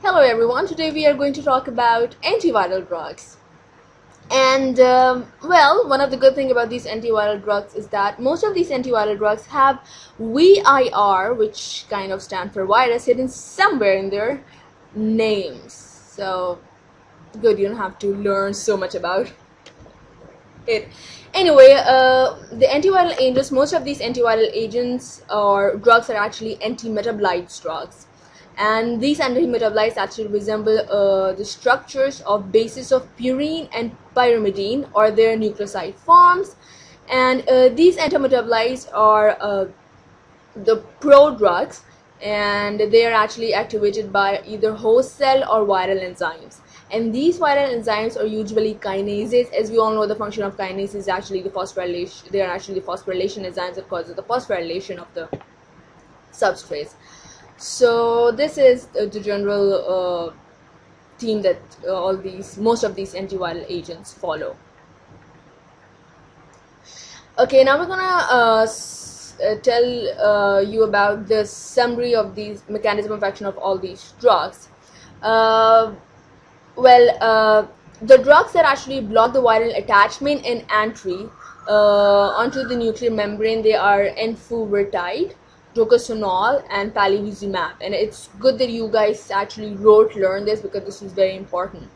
Hello everyone, today we are going to talk about antiviral drugs. And well, one of the good things about these antiviral drugs is that most of these antiviral drugs have VIR, which kind of stand for virus, hidden somewhere in their names. So good, you don't have to learn so much about it. Anyway, the antiviral agents, most of these antiviral agents or drugs are actually antimetabolites drugs, and these antimetabolites actually resemble the structures of bases of purine and pyrimidine or their nucleoside forms. And these antimetabolites are the prodrugs, and they are actually activated by either host cell or viral enzymes. And these viral enzymes are usually kinases. As we all know, the function of kinase is actually the phosphorylation. They are actually the phosphorylation enzymes that causes the phosphorylation of the substrates. So this is the general theme that most of these antiviral agents follow. Okay, now we're gonna tell you about the summary of these mechanism of action of all these drugs. The drugs that actually block the viral attachment and entry onto the nuclear membrane, they are enfuvirtide, drocosanol, and palivizumab. And it's good that you guys actually learn this, because this is very important.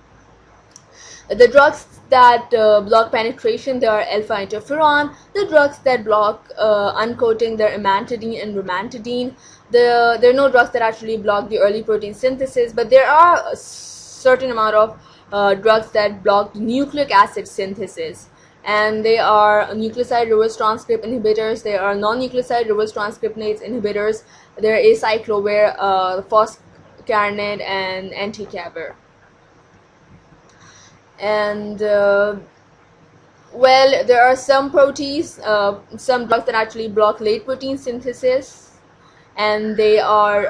The drugs that block penetration, they are alpha interferon. The drugs that block uncoating, they're amantadine and romantadine. There are no drugs that actually block the early protein synthesis, but there are a certain amount of drugs that block nucleic acid synthesis, and they are nucleoside reverse transcript inhibitors. They are non-nucleoside reverse transcriptase inhibitors. There are acyclovir, foscarnet, and anticavir. And well, there are some proteins, some drugs that actually block late protein synthesis, and they are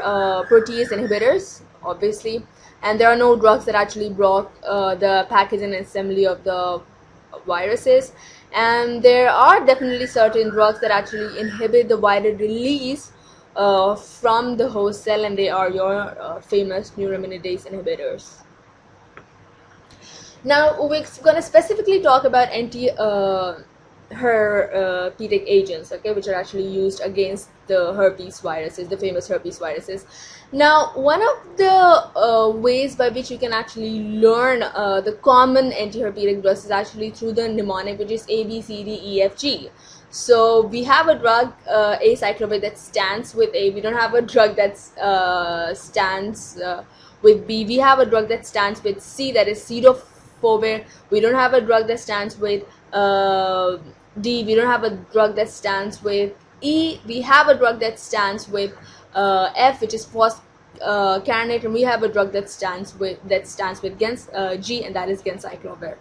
protease inhibitors, obviously. And there are no drugs that actually block the packaging and assembly of the viruses. And there are definitely certain drugs that actually inhibit the viral release from the host cell, and they are your famous neuraminidase inhibitors. Now we're going to specifically talk about herpestic agents, okay, which are actually used against the herpes viruses, the famous herpes viruses. Now, one of the ways by which you can actually learn the common antiherpetic drugs is actually through the mnemonic, which is A, B, C, D, E, F, G. So we have a drug, acyclovir, that stands with A. We don't have a drug that stands with B. We have a drug that stands with C, that is pseudofovir. We don't have a drug that stands with D. We don't have a drug that stands with E. We have a drug that stands with F, which is foscarnet, and we have a drug that stands with G, and that is ganciclovir.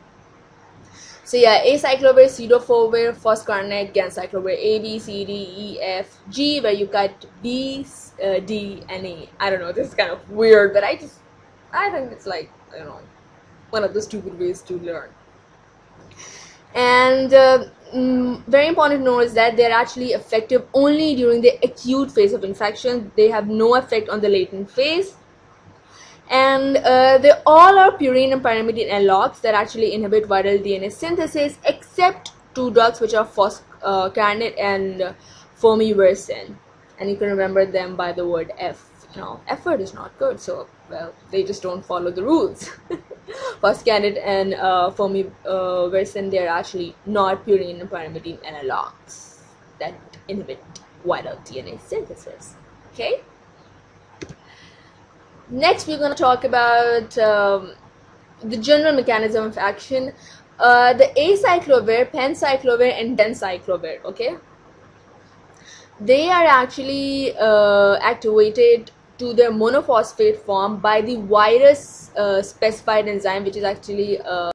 So yeah, acyclovir, pseudofovir, foscarnet, ganciclovir, A, B, C, D, E, F, G, where you got B, D, and E. I don't know, this is kind of weird, but I think it's like, I don't know, one of the stupid ways to learn. And very important to know is that they're actually effective only during the acute phase of infection. They have no effect on the latent phase. And they all are purine and pyrimidine analogs that actually inhibit viral DNA synthesis, except two drugs which are foscarnet and fomiversin. And you can remember them by the word F. You know, F word is not good, so well, they just don't follow the rules. Foscarnet and fomiversin, they are actually not purine and pyrimidine analogs that inhibit viral DNA synthesis. Okay. Next, we're going to talk about the general mechanism of action. The acyclovir, penciclovir, and denciclovir. Okay, they are actually activated to their monophosphate form by the virus specified enzyme, which is actually